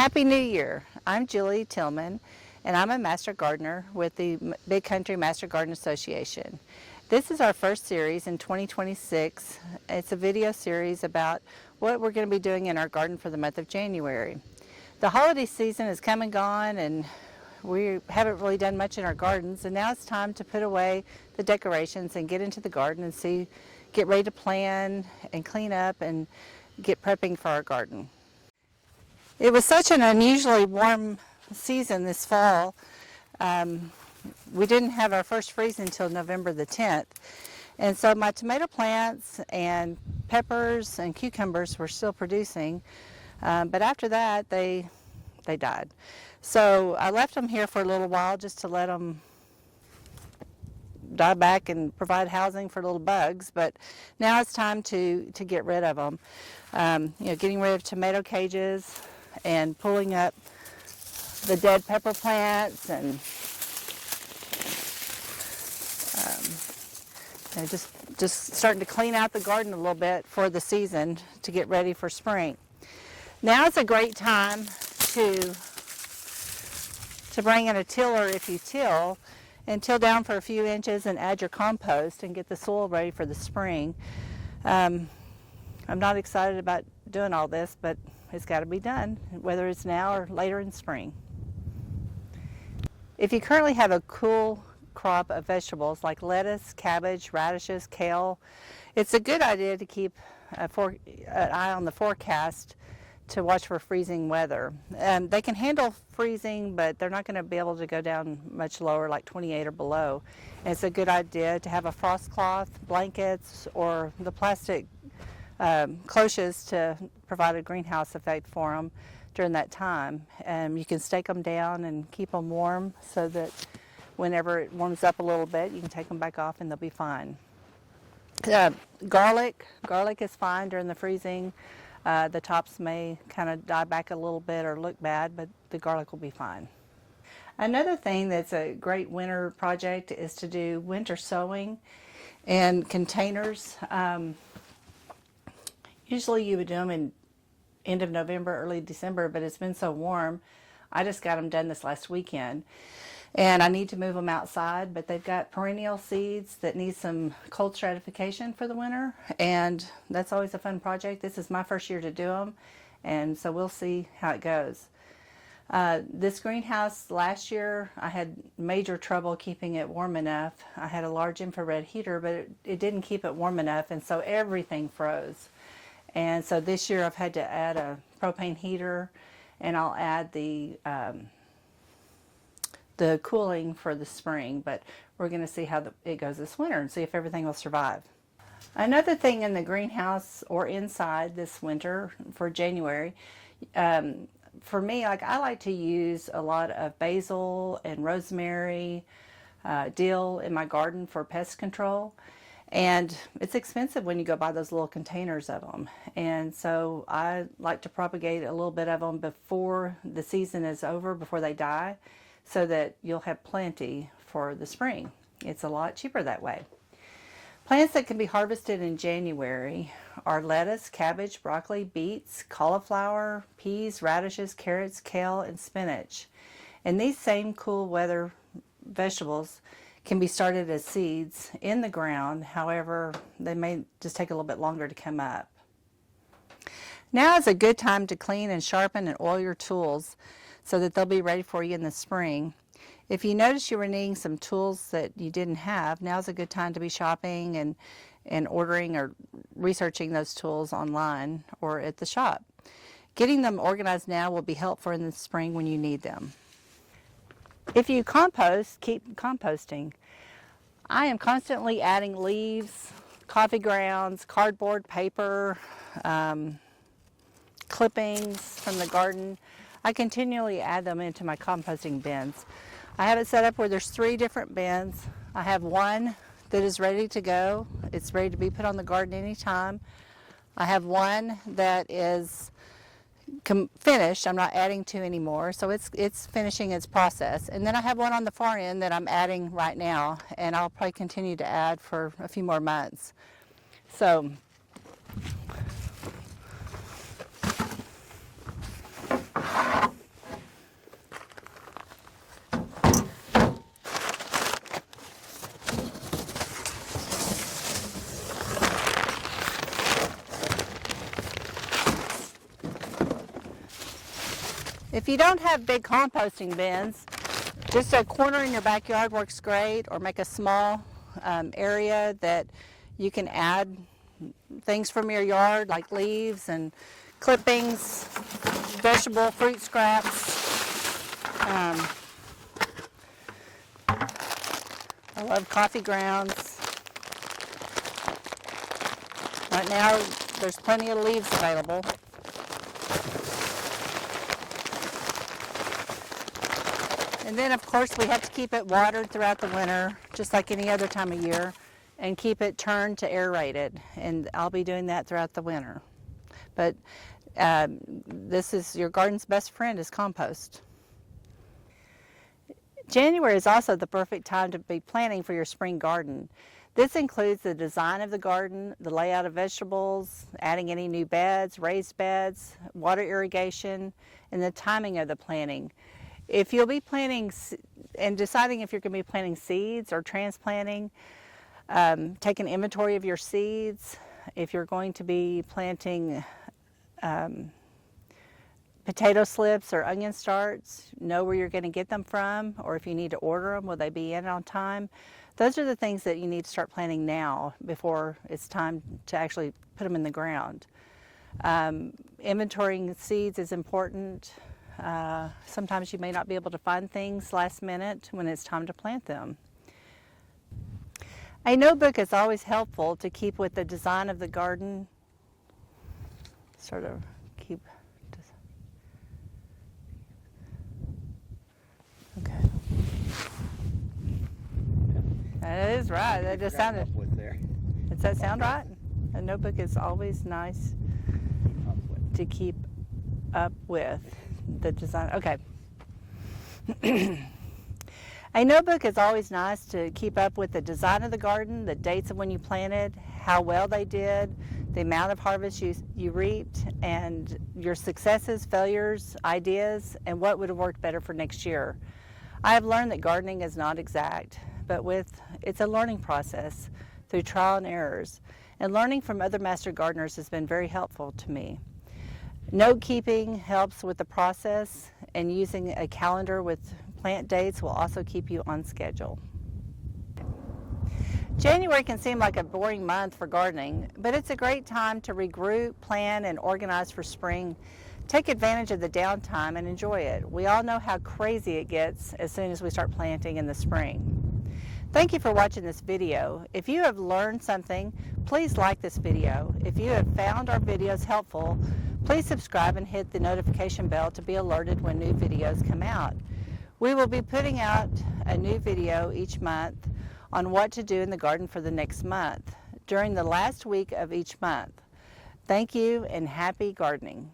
Happy New Year! I'm Julie Tillman, and I'm a Master Gardener with the Big Country Master Garden Association. This is our first series in 2026. It's a video series about what we're going to be doing in our garden for the month of January. The holiday season has come and gone, and we haven't really done much in our gardens, and now it's time to put away the decorations and get into the garden and get ready to plan and clean up and get prepping for our garden. It was such an unusually warm season this fall. We didn't have our first freeze until November the 10th. And so my tomato plants and peppers and cucumbers were still producing, but after that they died. So I left them here for a little while just to let them die back and provide housing for little bugs, but now it's time to get rid of them. Getting rid of tomato cages and pulling up the dead pepper plants and just starting to clean out the garden a little bit for the season to get ready for spring. Now is a great time to bring in a tiller if you till, and till down for a few inches and add your compost and get the soil ready for the spring. I'm not excited about doing all this, but it's got to be done, whether it's now or later in spring. If you currently have a cool crop of vegetables like lettuce, cabbage, radishes, kale, it's a good idea to keep an eye on the forecast to watch for freezing weather. They can handle freezing, but they're not going to be able to go down much lower, like 28 or below. And it's a good idea to have a frost cloth, blankets, or the plastic cloches to provide a greenhouse effect for them during that time. You can stake them down and keep them warm so that whenever it warms up a little bit, you can take them back off and they'll be fine. Garlic is fine during the freezing. The tops may kind of die back a little bit or look bad, but the garlic will be fine. Another thing that's a great winter project is to do winter sowing in containers. Usually you would do them in end of November, early December, but it's been so warm. I just got them done this last weekend. And I need to move them outside, but they've got perennial seeds that need some cold stratification for the winter, and that's always a fun project. This is my first year to do them, and so we'll see how it goes. This greenhouse last year, I had major trouble keeping it warm enough. I had a large infrared heater, but it didn't keep it warm enough, and so everything froze. And so this year I've had to add a propane heater, and I'll add the cooling for the spring, but we're going to see how it goes this winter and see if everything will survive. Another thing in the greenhouse or inside this winter for January, for me, I like to use a lot of basil and rosemary, dill in my garden for pest control. And it's expensive when you go buy those little containers of them. And so I like to propagate a little bit of them before the season is over, before they die, so that you'll have plenty for the spring. It's a lot cheaper that way. Plants that can be harvested in January are lettuce, cabbage, broccoli, beets, cauliflower, peas, radishes, carrots, kale, and spinach. And these same cool weather vegetables can be started as seeds in the ground. However, they may just take a little bit longer to come up. Now is a good time to clean and sharpen and oil your tools so that they'll be ready for you in the spring. If you notice you were needing some tools that you didn't have, now's a good time to be shopping and ordering or researching those tools online or at the shop. Getting them organized now will be helpful in the spring when you need them. If you compost, keep composting. I am constantly adding leaves, coffee grounds, cardboard, paper, clippings from the garden. I continually add them into my composting bins. I have it set up where there's 3 different bins. I have one that is ready to go. It's ready to be put on the garden anytime. I have one that is finished. I'm not adding to anymore, so it's finishing its process. And then I have one on the far end that I'm adding right now, and I'll probably continue to add for a few more months. So If you don't have big composting bins, just a corner in your backyard works great, or make a small area that you can add things from your yard like leaves and clippings, vegetable, fruit scraps. I love coffee grounds. Right now there's plenty of leaves available. And then of course we have to keep it watered throughout the winter, just like any other time of year, and keep it turned to aerated. And I'll be doing that throughout the winter. But this is your garden's best friend is compost. January is also the perfect time to be planning for your spring garden. This includes the design of the garden, the layout of vegetables, adding any new beds, raised beds, water irrigation, and the timing of the planting. If you'll be planting and deciding if you're going to be planting seeds or transplanting, take an inventory of your seeds. If you're going to be planting potato slips or onion starts, know where you're going to get them from, or if you need to order them, will they be in on time? Those are the things that you need to start planning now before it's time to actually put them in the ground. Inventorying seeds is important. Sometimes you may not be able to find things last minute when it's time to plant them. A notebook is always helpful to keep with the design of the garden. Sort of keep. Okay. That is right. That just sounded. Does that sound right? A notebook is always nice to keep up with the design. Okay. A notebook is always nice to keep up with the design of the garden, the dates of when you planted, how well they did, the amount of harvest you reaped, and your successes, failures, ideas, and what would have worked better for next year. I have learned that gardening is not exact, but it's a learning process through trial and errors. And learning from other master gardeners has been very helpful to me. Note keeping helps with the process, and using a calendar with plant dates will also keep you on schedule. January can seem like a boring month for gardening, but it's a great time to regroup, plan, and organize for spring. Take advantage of the downtime and enjoy it. We all know how crazy it gets as soon as we start planting in the spring. Thank you for watching this video. If you have learned something, please like this video. If you have found our videos helpful, please subscribe and hit the notification bell to be alerted when new videos come out. We will be putting out a new video each month on what to do in the garden for the next month during the last week of each month. Thank you and happy gardening.